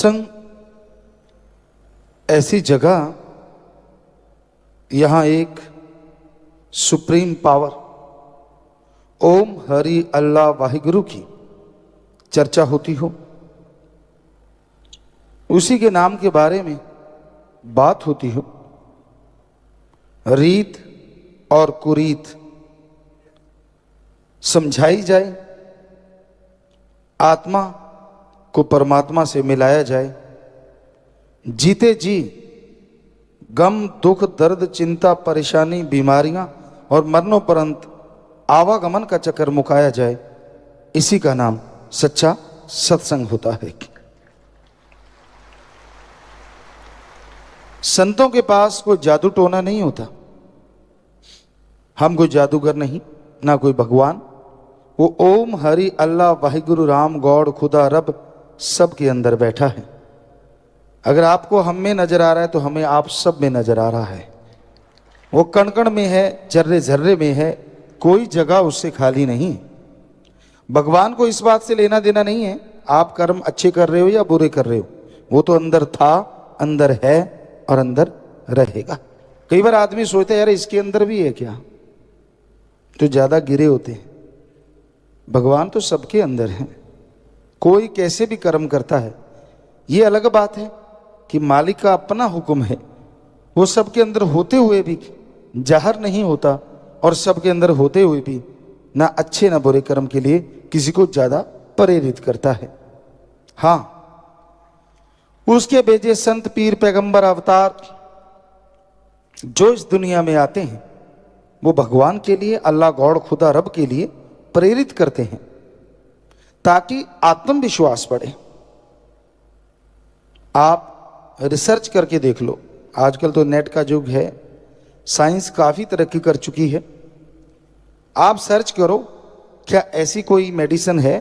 सत्संग ऐसी जगह, यहां एक सुप्रीम पावर ओम हरि अल्लाह वाहिगुरु की चर्चा होती हो, उसी के नाम के बारे में बात होती हो, रीत और कुरीत समझाई जाए, आत्मा को परमात्मा से मिलाया जाए, जीते जी गम दुख दर्द चिंता परेशानी बीमारियां और मरणोपरंत आवागमन का चक्कर मुकाया जाए, इसी का नाम सच्चा सत्संग होता है। संतों के पास कोई जादू टोना नहीं होता, हम कोई जादूगर नहीं, ना कोई भगवान। वो ओम हरि अल्लाह वाहिगुरु राम गौड़ खुदा रब सबके अंदर बैठा है। अगर आपको हम में नजर आ रहा है तो हमें आप सब में नजर आ रहा है। वो कण कण में है, जर्रे जर्रे में है, कोई जगह उससे खाली नहीं। भगवान को इस बात से लेना देना नहीं है आप कर्म अच्छे कर रहे हो या बुरे कर रहे हो, वो तो अंदर था, अंदर है और अंदर रहेगा। कई बार आदमी सोचता है यार इसके अंदर भी है क्या, तो ज्यादा गिरे होते हैं। भगवान तो सबके अंदर है, कोई कैसे भी कर्म करता है। ये अलग बात है कि मालिक का अपना हुक्म है, वो सबके अंदर होते हुए भी जाहिर नहीं होता और सबके अंदर होते हुए भी ना अच्छे ना बुरे कर्म के लिए किसी को ज्यादा प्रेरित करता है। हाँ, उसके भेजे संत पीर पैगंबर अवतार जो इस दुनिया में आते हैं वो भगवान के लिए, अल्लाह गौड़ खुदा रब के लिए प्रेरित करते हैं ताकि आत्मविश्वास बढ़े। आप रिसर्च करके देख लो, आजकल तो नेट का युग है, साइंस काफी तरक्की कर चुकी है। आप सर्च करो क्या ऐसी कोई मेडिसिन है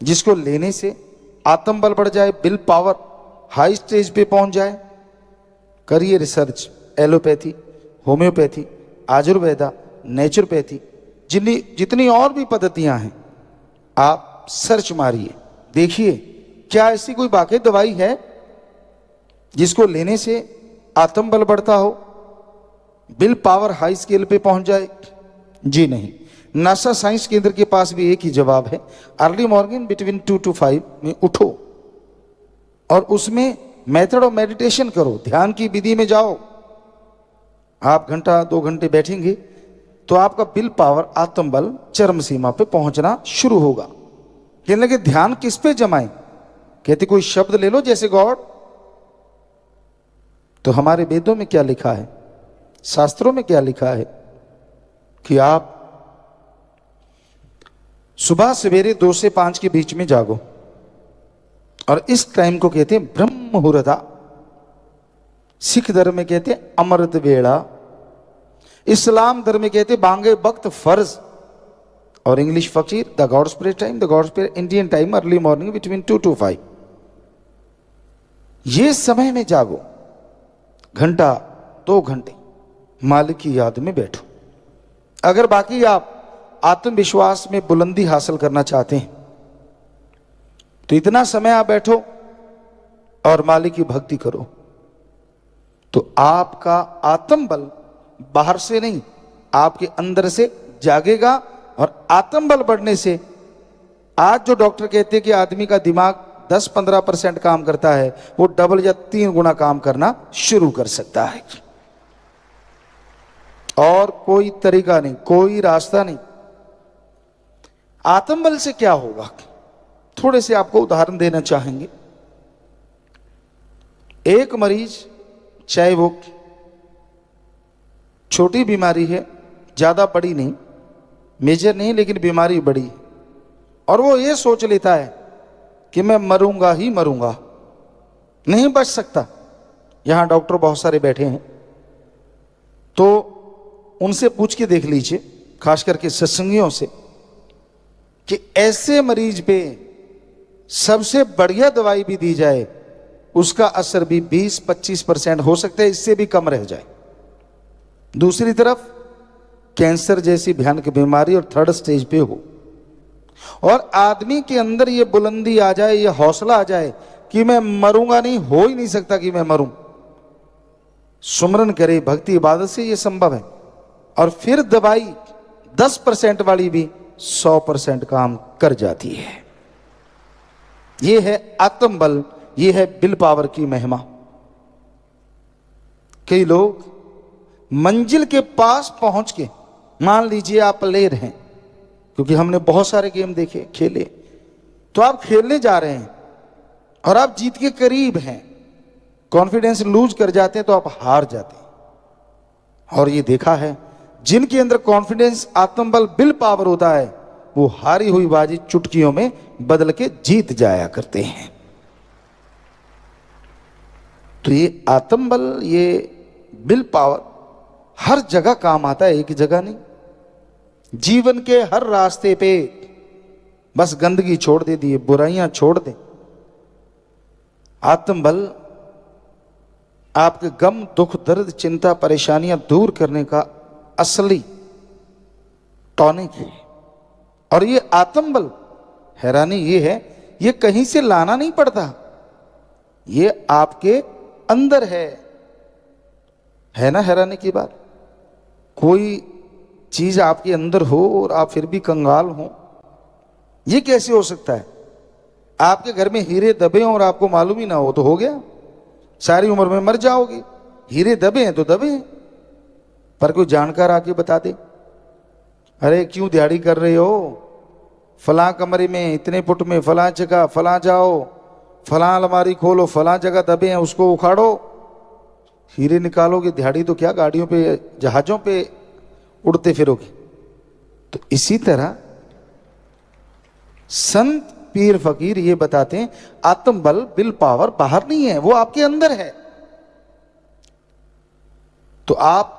जिसको लेने से आत्मबल बढ़ जाए, विल पावर हाई स्टेज पे पहुंच जाए। करिए research, allopathy, homeopathy, Ayurveda, naturopathy, जितनी और भी पद्धतियां हैं, आप सर्च मारिए, देखिए क्या ऐसी कोई वाकई दवाई है जिसको लेने से आत्मबल बढ़ता हो, विल पावर हाई स्केल पे पहुंच जाए। जी नहीं। नासा साइंस केंद्र के पास भी एक ही जवाब है, अर्ली मॉर्निंग बिटवीन 2 to 5 में उठो और उसमें मेथड ऑफ मेडिटेशन करो, ध्यान की विधि में जाओ। आप घंटा 2 घंटे बैठेंगे तो आपका विल पावर आत्मबल चरम सीमा पे पहुंचना शुरू होगा। कहने लगे ध्यान किस पे जमाएं, कहते कोई शब्द ले लो जैसे गॉड। तो हमारे वेदों में क्या लिखा है, शास्त्रों में क्या लिखा है कि आप सुबह सवेरे 2 से 5 के बीच में जागो, और इस टाइम को कहते हैं ब्रह्म मुहूर्त। सिख धर्म में कहते हैं अमृत वेला, इस्लाम धर्म में कहते हैं बांगे वक्त फर्ज, और इंग्लिश फकीर the gods prayer time, the gods prayer Indian time early morning between 2 to 5। ये समय में जागो, घंटा 2 घंटे मालिक की याद में बैठो। अगर बाकी आप आत्मविश्वास में बुलंदी हासिल करना चाहते हैं तो इतना समय आप बैठो और मालिक की भक्ति करो, तो आपका आत्मबल बाहर से नहीं आपके अंदर से जागेगा। और आत्मबल बढ़ने से आज जो डॉक्टर कहते हैं कि आदमी का दिमाग 10-15% काम करता है, वो डबल या 3 गुना काम करना शुरू कर सकता है। और कोई तरीका नहीं, कोई रास्ता नहीं। आत्मबल से क्या होगा, थोड़े से आपको उदाहरण देना चाहेंगे। एक मरीज, चाहे वो छोटी बीमारी है, ज्यादा बड़ी नहीं, मेजर नहीं, लेकिन बीमारी बड़ी है, और वो ये सोच लेता है कि मैं मरूंगा ही मरूंगा, नहीं बच सकता। यहां डॉक्टर बहुत सारे बैठे हैं, तो उनसे पूछ के देख लीजिए, खास करके सत्संगियों से, कि ऐसे मरीज पे सबसे बढ़िया दवाई भी दी जाए, उसका असर भी 20-25% हो सकता है, इससे भी कम रह जाए। दूसरी तरफ कैंसर जैसी भयानक बीमारी और 3rd स्टेज पे हो, और आदमी के अंदर ये बुलंदी आ जाए, ये हौसला आ जाए कि मैं मरूंगा नहीं, हो ही नहीं सकता कि मैं मरूं। सुमरन करे, भक्ति इबादत से ये संभव है। और फिर दवाई 10% वाली भी 100% काम कर जाती है। ये है आत्मबल, ये है विल पावर की महिमा। कई लोग मंजिल के पास पहुंच के, मान लीजिए आप प्लेयर हैं, क्योंकि हमने बहुत सारे गेम देखे, खेले, तो आप खेलने जा रहे हैं और आप जीत के करीब हैं, कॉन्फिडेंस लूज कर जाते हैं तो आप हार जाते हैं। और ये देखा है, जिनके अंदर कॉन्फिडेंस, आत्मबल, विल पावर होता है, वो हारी हुई बाजी चुटकियों में बदल के जीत जाया करते हैं। तो ये आत्मबल, ये विल पावर हर जगह काम आता है, एक जगह नहीं। जीवन के हर रास्ते पे बस गंदगी छोड़ दे दी, बुराइयां छोड़ दे। आत्मबल आपके गम, दुख, दर्द, चिंता, परेशानियां दूर करने का असली टॉनिक है। और ये आत्मबल, हैरानी ये है, ये कहीं से लाना नहीं पड़ता, ये आपके अंदर है ना हैरानी की बात। कोई चीज आपके अंदर हो और आप फिर भी कंगाल हो, ये कैसे हो सकता है? आपके घर में हीरे दबे हों और आपको मालूम ही ना हो तो हो गया, सारी उम्र में मर जाओगे। हीरे दबे हैं तो दबे हैं, पर कोई जानकार आके बता दे, अरे क्यों दिहाड़ी कर रहे हो, फलां कमरे में, इतने फुट में, फलां जगह, फलां जाओ, फलां अलमारी खोलो, फलां जगह दबे हैं, उसको उखाड़ो, हीरे निकालोगे। दिहाड़ी तो क्या, गाड़ियों पे, जहाजों पे उड़ते फिरोगे। तो इसी तरह संत, पीर, फकीर ये बताते हैं, आत्मबल, विल पावर बाहर नहीं है, वो आपके अंदर है। तो आप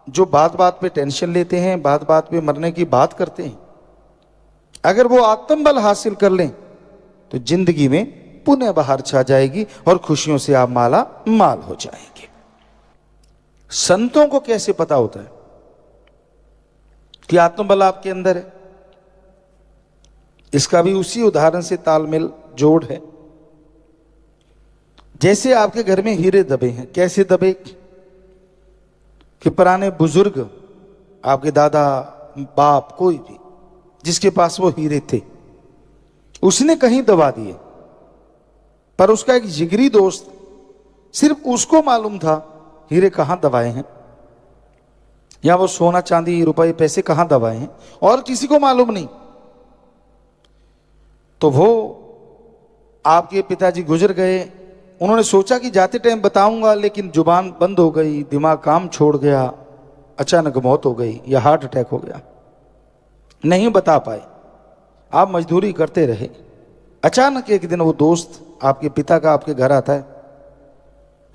जो बात बात पे टेंशन लेते हैं, बात बात पे मरने की बात करते हैं, अगर वो आत्मबल हासिल कर लें तो जिंदगी में पुनः बाहर छा जाएगी और खुशियों से आप माला माल हो जाएंगे। संतों को कैसे पता होता है कि आत्मबल आपके अंदर है? इसका भी उसी उदाहरण से तालमेल जोड़ है। जैसे आपके घर में हीरे दबे हैं, कैसे दबे कि पुराने बुजुर्ग, आपके दादा, बाप, कोई भी जिसके पास वो हीरे थे, उसने कहीं दबा दिए, पर उसका एक जिगरी दोस्त, सिर्फ उसको मालूम था हीरे कहां दबाए हैं, या वो सोना, चांदी, रुपए, पैसे कहां दबाए हैं, और किसी को मालूम नहीं। तो वो आपके पिताजी गुजर गए, उन्होंने सोचा कि जाते टाइम बताऊंगा, लेकिन जुबान बंद हो गई, दिमाग काम छोड़ गया, अचानक मौत हो गई या हार्ट अटैक हो गया, नहीं बता पाए। आप मजदूरी करते रहे। अचानक एक दिन वो दोस्त आपके पिता का आपके घर आता है,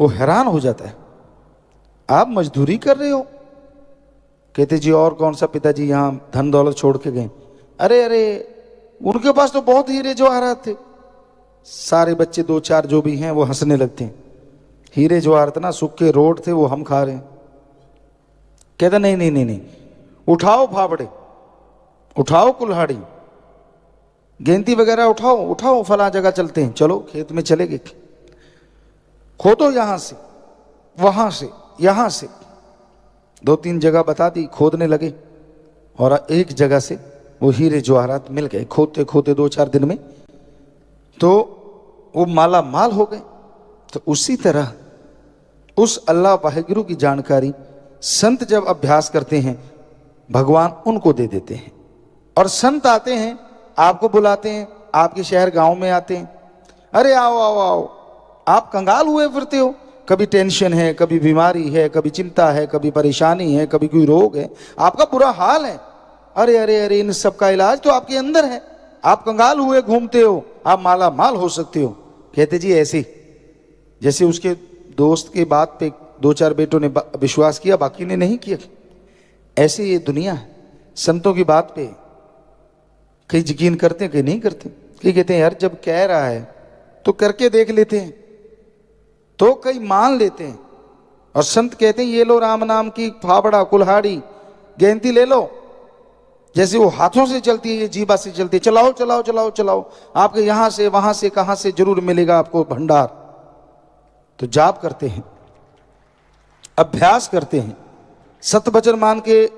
वो हैरान हो जाता है, आप मजदूरी कर रहे हो? कहते जी और कौन सा पिताजी, यहां धन दौलत छोड़ के गए। अरे अरे, उनके पास तो बहुत हीरे जवाहरात थे। सारे बच्चे, दो चार जो भी हैं, वो हंसने लगते हैं, हीरे जवाहरात ना, सूखे रोड थे, वो हम खा रहे हैं। कहता नहीं नहीं नहीं नहीं, उठाओ फाफड़े, उठाओ कुल्हाड़ी, गेंती वगैरह उठाओ, उठाओ, फला जगह चलते हैं, चलो खेत में चले गए, खोदो यहां से, वहां से, यहां से। 2-3 जगह बता दी, खोदने लगे और एक जगह से वो हीरे जवाहरात मिल गए। खोदते खोदते 2-4 दिन में तो वो माला माल हो गए। तो उसी तरह उस अल्लाह वाहिगुरु की जानकारी संत जब अभ्यास करते हैं, भगवान उनको दे देते हैं। और संत आते हैं, आपको बुलाते हैं, आपके शहर गांव में आते हैं, अरे आओ आओ आओ, आप कंगाल हुए फिरते हो, कभी टेंशन है, कभी बीमारी है, कभी चिंता है, कभी परेशानी है, कभी कोई रोग है, आपका बुरा हाल है। अरे अरे अरे, इन सब का इलाज तो आपके अंदर है, आप कंगाल हुए घूमते हो, आप माला माल हो सकते हो। कहते जी ऐसे, जैसे उसके दोस्त के बात पे 2-4 बेटों ने विश्वास किया, बाकी ने नहीं किया। ऐसे ये दुनिया है, संतों की बात पे कई यकीन करते हैं, कई नहीं करते। कई कहते हैं यार जब कह रहा है तो करके देख लेते हैं, तो कई मान लेते हैं। और संत कहते हैं ये लो राम नाम की फावड़ा, कुल्हाड़ी, गेंती ले लो, जैसे वो हाथों से चलती है, ये जीभा से चलती है, चलाओ चलाओ चलाओ चलाओ, आपके यहां से वहां से कहां से जरूर मिलेगा आपको भंडार। तो जाप करते हैं, अभ्यास करते हैं, सत्य वचन मान के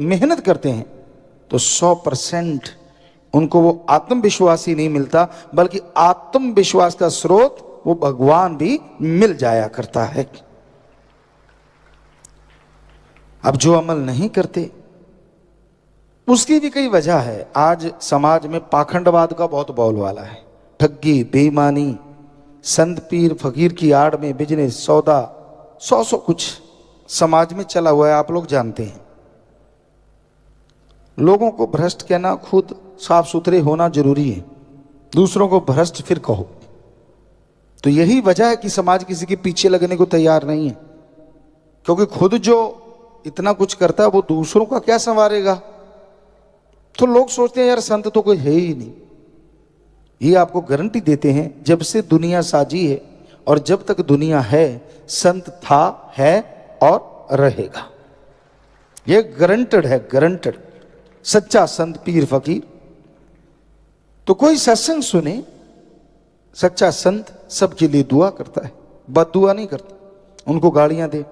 मेहनत करते हैं, तो 100% उनको वो आत्मविश्वास ही नहीं मिलता, बल्कि आत्मविश्वास का स्रोत वो भगवान भी मिल जाया करता है। अब जो अमल नहीं करते उसकी भी कई वजह है। आज समाज में पाखंडवाद का बहुत बोलबाला है, ठगी, बेईमानी, संत पीर फकीर की आड़ में बिजनेस, सौदा, सौ कुछ समाज में चला हुआ है, आप लोग जानते हैं। लोगों को भ्रष्ट कहना, खुद साफ सुथरे होना जरूरी है, दूसरों को भ्रष्ट फिर कहो। तो यही वजह है कि समाज किसी के पीछे लगने को तैयार नहीं है, क्योंकि खुद जो इतना कुछ करता है वो दूसरों का क्या संवारेगा। तो लोग सोचते हैं यार संत तो कोई है ही नहीं। ये आपको गारंटी देते हैं, जब से दुनिया साजी है और जब तक दुनिया है, संत था, है और रहेगा। ये गारंटेड है, गारंटेड। सच्चा संत पीर फकीर तो कोई सत्संग सुने, सच्चा संत सबके लिए दुआ करता है, बददुआ नहीं करता, उनको गालियां दे,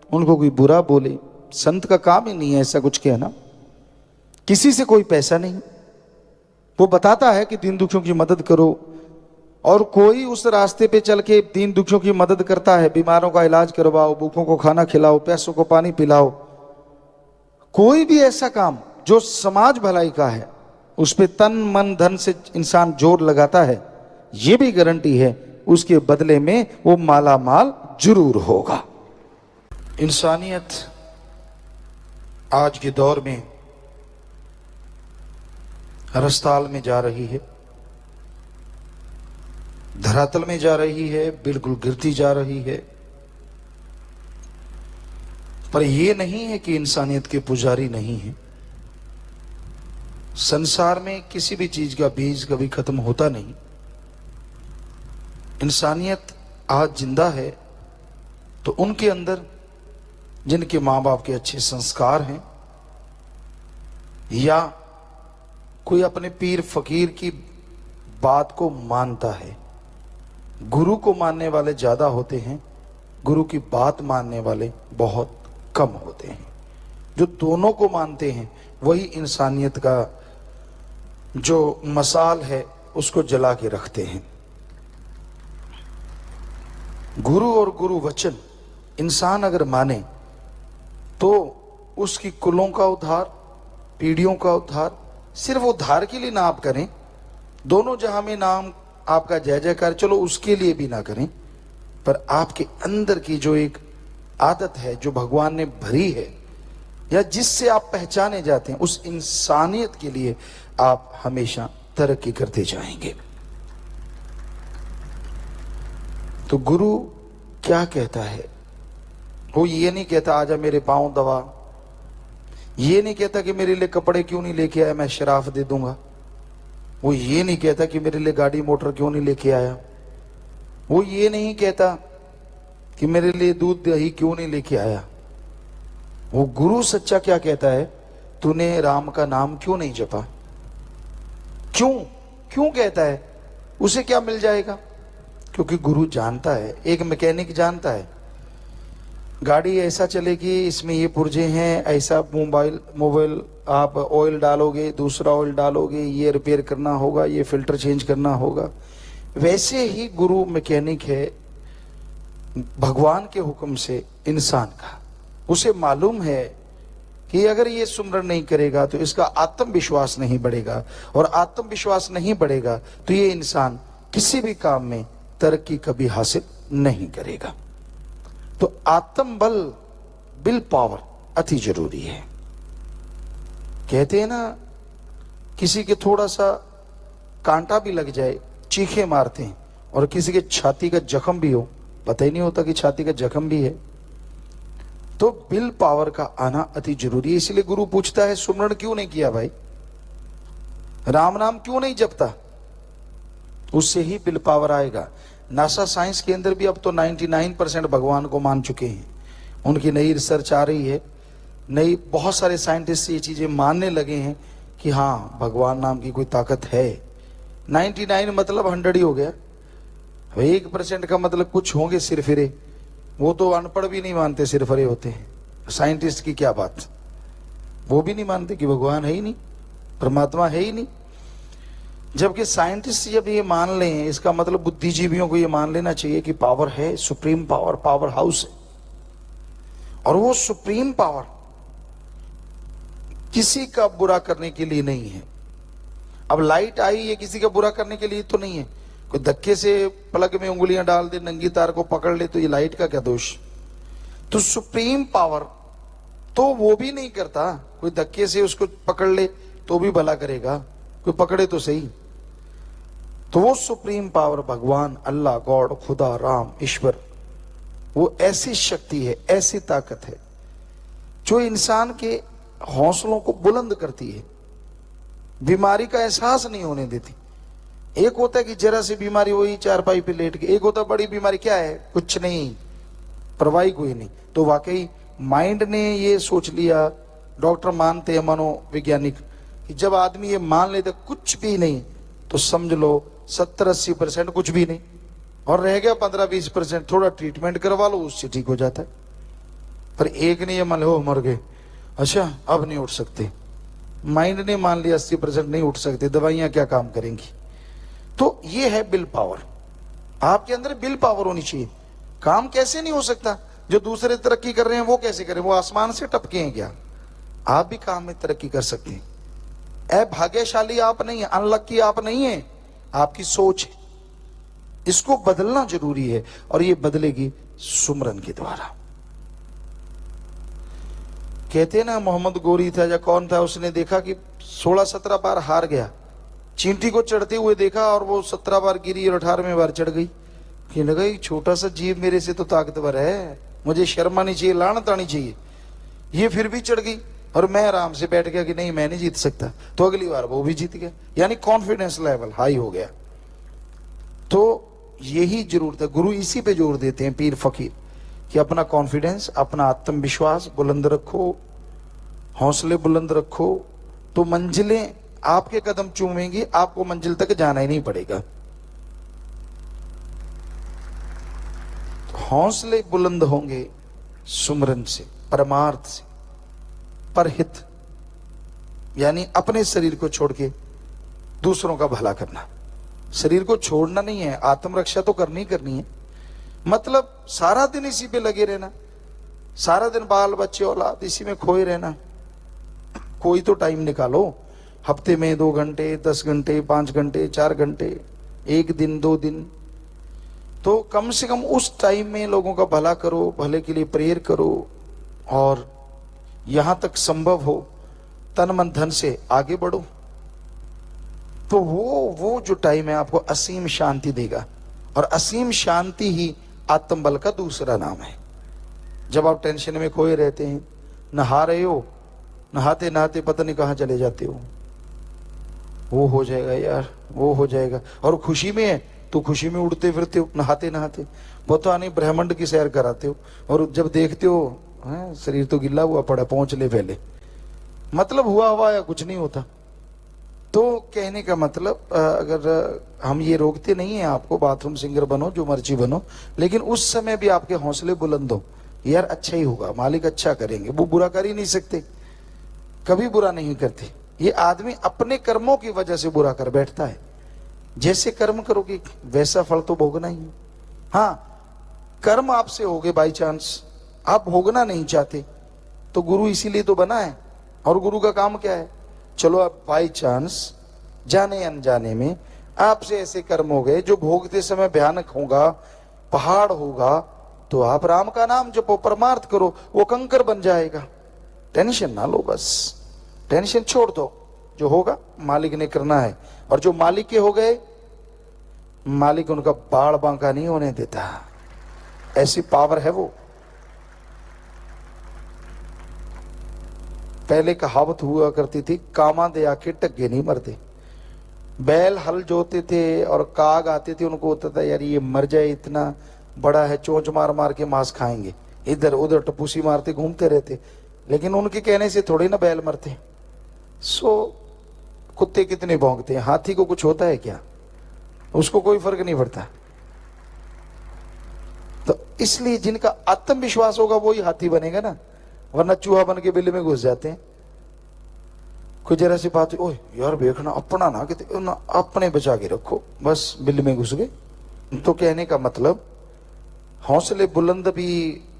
उनको कोई बुरा बोले, संत का काम ही नहीं है ऐसा कुछ कहना। किसी से कोई पैसा नहीं, वो बताता है कि दीन दुखियों की मदद करो, और कोई उस रास्ते पे चल के दीन दुखियों की मदद करता है, बीमारों का इलाज करवाओ, भूखों को खाना खिलाओ, प्यासों को पानी पिलाओ, कोई भी ऐसा काम जो समाज भलाई का है, उस पे तन मन धन से इंसान जोर लगाता है, ये भी गारंटी है उसके बदले में वो माला माल जरूर होगा। इंसानियत आज के दौर में रस्ताल में जा रही है, धरातल में जा रही है, बिल्कुल गिरती जा रही है। पर यह नहीं है कि इंसानियत के पुजारी नहीं है। संसार में किसी भी चीज का बीज कभी खत्म होता नहीं। इंसानियत आज जिंदा है तो उनके अंदर जिनके माँ बाप के अच्छे संस्कार हैं, या कोई अपने पीर फकीर की बात को मानता है। गुरु को मानने वाले ज्यादा होते हैं, गुरु की बात मानने वाले बहुत कम होते हैं। जो दोनों को मानते हैं वही इंसानियत का जो मसाल है उसको जला के रखते हैं। गुरु और गुरु वचन इंसान अगर माने तो उसकी कुलों का उद्धार, पीढ़ियों का उद्धार, सिर्फ उद्धार के लिए ना आप करें, दोनों जहां में नाम आपका जय जयकार, चलो उसके लिए भी ना करें, पर आपके अंदर की जो एक आदत है जो भगवान ने भरी है, या जिससे आप पहचाने जाते हैं, उस इंसानियत के लिए आप हमेशा तरक्की करते जाएंगे। तो गुरु क्या कहता है? वो ये नहीं कहता आजा मेरे पांव दबा, ये नहीं कहता कि मेरे लिए कपड़े क्यों नहीं लेके आया, मैं शराफ दे दूंगा। वो ये नहीं कहता कि मेरे लिए गाड़ी मोटर क्यों नहीं लेके आया। वो ये नहीं कहता कि मेरे लिए दूध दही क्यों नहीं लेके आया। वो गुरु सच्चा क्या कहता है? तूने राम का नाम क्यों नहीं जपा? क्यों क्यों कहता है? उसे क्या मिल जाएगा? क्योंकि गुरु जानता है, एक मैकेनिक जानता है गाड़ी ऐसा चलेगी, इसमें ये पुर्जे हैं, ऐसा मोबाइल आप ऑयल डालोगे, दूसरा ऑयल डालोगे, ये रिपेयर करना होगा, ये फिल्टर चेंज करना होगा। वैसे ही गुरु मैकेनिक है भगवान के हुक्म से इंसान का। उसे मालूम है कि अगर ये सुमरन नहीं करेगा तो इसका आत्मविश्वास नहीं बढ़ेगा, और आत्मविश्वास नहीं बढ़ेगा तो ये इंसान किसी भी काम में तरक्की कभी हासिल नहीं करेगा। तो आत्मबल, विल पावर अति जरूरी है। कहते हैं ना, किसी के थोड़ा सा कांटा भी लग जाए, चीखे मारते हैं, और किसी के छाती का जख्म भी हो, पता ही नहीं होता कि छाती का जख्म भी है। तो विल पावर का आना अति जरूरी है। इसलिए गुरु पूछता है सुमरण क्यों नहीं किया भाई, राम नाम क्यों नहीं जपता? उससे ही विल पावर आएगा। नासा साइंस के अंदर भी अब तो 99% भगवान को मान चुके हैं। उनकी नई रिसर्च आ रही है, नई बहुत सारे साइंटिस्ट ये चीजें मानने लगे हैं कि हाँ भगवान नाम की कोई ताकत है। 99 मतलब 100 ही हो गया। 1% का मतलब कुछ होंगे सिरफिरे, वो तो अनपढ़ भी नहीं मानते सिरफिरे होते हैं। साइंटिस्ट की क्या बात, वो भी नहीं मानते कि भगवान है ही नहीं, परमात्मा है ही नहीं। जबकि साइंटिस्ट जब ये मान लें, इसका मतलब बुद्धिजीवियों को ये मान लेना चाहिए कि पावर है, सुप्रीम पावर, पावर हाउस है। और वो सुप्रीम पावर किसी का बुरा करने के लिए नहीं है। अब लाइट आई, ये किसी का बुरा करने के लिए तो नहीं है। कोई धक्के से प्लग में उंगलियां डाल दे, नंगी तार को पकड़ ले, तो ये लाइट का क्या दोष। तो सुप्रीम पावर तो वो भी नहीं करता, कोई धक्के से उसको पकड़ ले तो भी भला करेगा, कोई पकड़े तो सही। तो वो सुप्रीम पावर भगवान, अल्लाह, गॉड, खुदा, राम, ईश्वर, वो ऐसी शक्ति है, ऐसी ताकत है जो इंसान के हौसलों को बुलंद करती है, बीमारी का एहसास नहीं होने देती। एक होता है कि जरा सी बीमारी, वही चारपाई पे लेट के। एक होता है बड़ी बीमारी, क्या है, कुछ नहीं, परवाही कोई नहीं। तो वाकई माइंड ने ये सोच लिया, डॉक्टर मानते हैं, मनोवैज्ञानिक, कि जब आदमी ये मान लेता कुछ भी नहीं, तो समझ लो 70-80% कुछ भी नहीं, और रह गया 15-20%, थोड़ा ट्रीटमेंट करवा लो, उससे ठीक हो जाता है। पर एक ने ये मान लो मर गए, अच्छा अब नहीं उठ सकते। माइंड ने मान लिया 80% नहीं उठ सकते, दवाइयां क्या काम करेंगी। तो ये है बिल पावर। आपके अंदर बिल पावर होनी चाहिए। काम कैसे नहीं हो सकता, जो दूसरे तरक्की कर रहे हैं वो कैसे करें, वो आसमान से टपके हैं क्या। आप भी काम में तरक्की कर सकते हैं। भाग्यशाली आप नहीं है, अनलक्की आप नहीं है, आपकी सोच है। इसको बदलना जरूरी है, और ये बदलेगी सुमरन के द्वारा। कहते हैं ना, मोहम्मद गोरी था या कौन था, उसने देखा कि 16-17 बार हार गया, चींटी को चढ़ते हुए देखा और वो 17 बार गिरी और 18वें बार चढ़ गई। कहने लगा ये छोटा सा जीव मेरे से तो ताकतवर है, मुझे शर्म आनी चाहिए, लानत आनी चाहिए। ये फिर भी चढ़ गई और मैं आराम से बैठ गया कि नहीं मैं नहीं जीत सकता। तो अगली बार वो भी जीत गया, यानी कॉन्फिडेंस लेवल हाई हो गया। तो यही जरूरत है, गुरु इसी पे जोर देते हैं, पीर फकीर, कि अपना कॉन्फिडेंस, अपना आत्मविश्वास बुलंद रखो, हौसले बुलंद रखो, तो मंजिलें आपके कदम चूमेंगी, आपको मंजिल तक जाना ही नहीं पड़ेगा। तो हौसले बुलंद होंगे सुमरन से, परमार्थ से, परहित, यानी अपने शरीर को छोड़ के दूसरों का भला करना। शरीर को छोड़ना नहीं है, आत्मरक्षा तो करनी करनी है। मतलब सारा दिन इसी पे लगे रहना, सारा दिन बाल बच्चे औलाद इसी में खोए रहना। कोई तो टाइम निकालो, हफ्ते में 2 घंटे, 10 घंटे, 5 घंटे, 4 घंटे, 1 दिन, 2 दिन, तो कम से कम उस टाइम में लोगों का भला करो, भले के लिए प्रेयर करो, और यहां तक संभव हो तन मन धन से आगे बढ़ो। तो वो जो टाइम है आपको असीम शांति देगा, और असीम शांति ही आत्मबल का दूसरा नाम है। जब आप टेंशन में खोए रहते हैं, नहा रहे हो, नहाते नहाते पता नहीं कहां चले जाते हो, वो हो जाएगा यार, वो हो जाएगा, और खुशी में है तो खुशी में उड़ते फिरते हो, नहाते नहाते पता नहीं ब्रह्मांड की सैर कराते हो, और जब देखते हो शरीर तो गिल्ला हुआ पड़ा, पहुंच ले पहले, मतलब हुआ या कुछ नहीं होता। तो कहने का मतलब, अगर हम ये रोकते नहीं है आपको, बाथरूम सिंगर बनो, जो मर्जी बनो, लेकिन उस समय भी आपके हौसले बुलंद हो, यार अच्छा ही होगा, मालिक अच्छा करेंगे, वो बुरा कर ही नहीं सकते, कभी बुरा नहीं करते। ये आदमी अपने कर्मों की वजह से बुरा कर बैठता है। जैसे कर्म करोगे वैसा फल तो भोगना ही है। हाँ, कर्म आपसे हो गए बाई चांस, आप भोगना नहीं चाहते, तो गुरु इसीलिए तो बना है। और गुरु का काम क्या है, चलो आप बाई चांस जाने अनजाने में आपसे ऐसे कर्म हो गए जो भोगते समय भयानक होगा, पहाड़ होगा, तो आप राम का नाम जपो, परमार्थ करो, वो कंकर बन जाएगा। टेंशन ना लो, बस टेंशन छोड़ दो, जो होगा मालिक ने करना है। और जो मालिक के हो गए, मालिक उनका बाड़ बांका नहीं होने देता, ऐसी पावर है वो। पहले कहावत हुआ करती थी, कामा दे आके टग्गे नहीं मरते। बैल हल जोते थे और काग आते थे, उनको होता था यार ये मर जाए, इतना बड़ा है, चोंच मार मार के मांस खाएंगे, इधर उधर टपूसी मारते घूमते रहते, लेकिन उनके कहने से थोड़ी ना बैल मरते। सो कुत्ते कितने भौंकते हैं, हाथी को कुछ होता है क्या? उसको कोई फर्क नहीं पड़ता। तो इसलिए जिनका आत्मविश्वास होगा वही हाथी बनेगा ना, वरना चूहा बन के बिल्ली में घुस जाते हैं। कोई जरा सी बात, ओए यार देखना अपना ना कि ना, अपने बचा के रखो, बस बिल्ली में घुस गए। तो कहने का मतलब हौसले बुलंद भी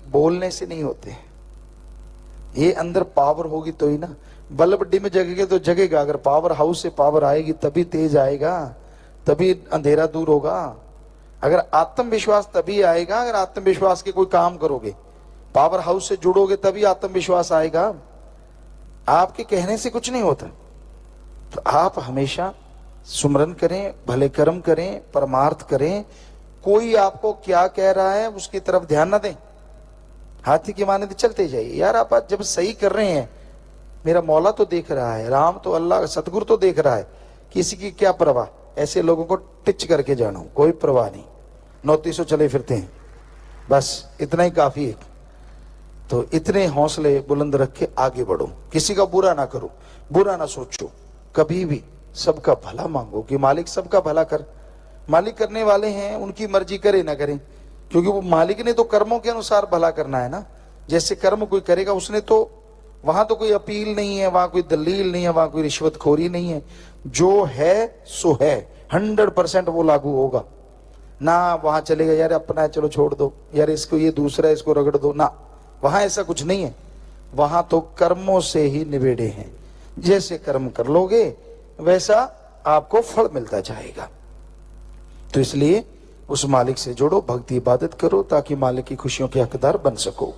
बोलने से नहीं होते, ये अंदर पावर होगी तो ही ना। बल्ब डिम जगेगा तो जगेगा, अगर पावर हाउस से पावर आएगी तभी तेज आएगा, तभी अंधेरा दूर होगा। अगर आत्मविश्वास तभी आएगा अगर आत्मविश्वास के कोई काम करोगे, पावर हाउस से जुड़ोगे तभी आत्मविश्वास आएगा। आपके कहने से कुछ नहीं होता। तो आप हमेशा सुमरन करें, भले कर्म करें, परमार्थ करें। कोई आपको क्या कह रहा है उसकी तरफ ध्यान ना दें, हाथी की माने चलते जाइए। यार आप जब सही कर रहे हैं, मेरा मौला तो देख रहा है, राम तो अल्लाह सतगुरु तो देख रहा है, किसी की क्या परवाह। ऐसे लोगों को टिच करके जानो, कोई परवाह नहीं, 2900 चले फिरते हैं, बस इतना ही काफी है। तो इतने हौसले बुलंद रख के आगे बढ़ो, किसी का बुरा ना करो, बुरा ना सोचो, कभी भी सबका भला मांगो कि मालिक सबका भला कर। मालिक करने वाले हैं, उनकी मर्जी करे ना करें, क्योंकि वो मालिक ने तो कर्मों के अनुसार भला करना है ना। जैसे कर्म कोई करेगा उसने तो, वहां तो कोई अपील नहीं है, वहां कोई दलील नहीं है, वहां कोई रिश्वतखोरी नहीं है। जो है सो है, 100% वो लागू होगा ना। वहां चलेगा यार अपना है चलो छोड़ दो, यार इसको ये दूसरा है इसको रगड़ दो ना, वहां ऐसा कुछ नहीं है। वहां तो कर्मों से ही निवेड़े हैं, जैसे कर्म कर लोगे वैसा आपको फल मिलता जाएगा। तो इसलिए उस मालिक से जुड़ो, भक्ति इबादत करो, ताकि मालिक की खुशियों के हकदार बन सको।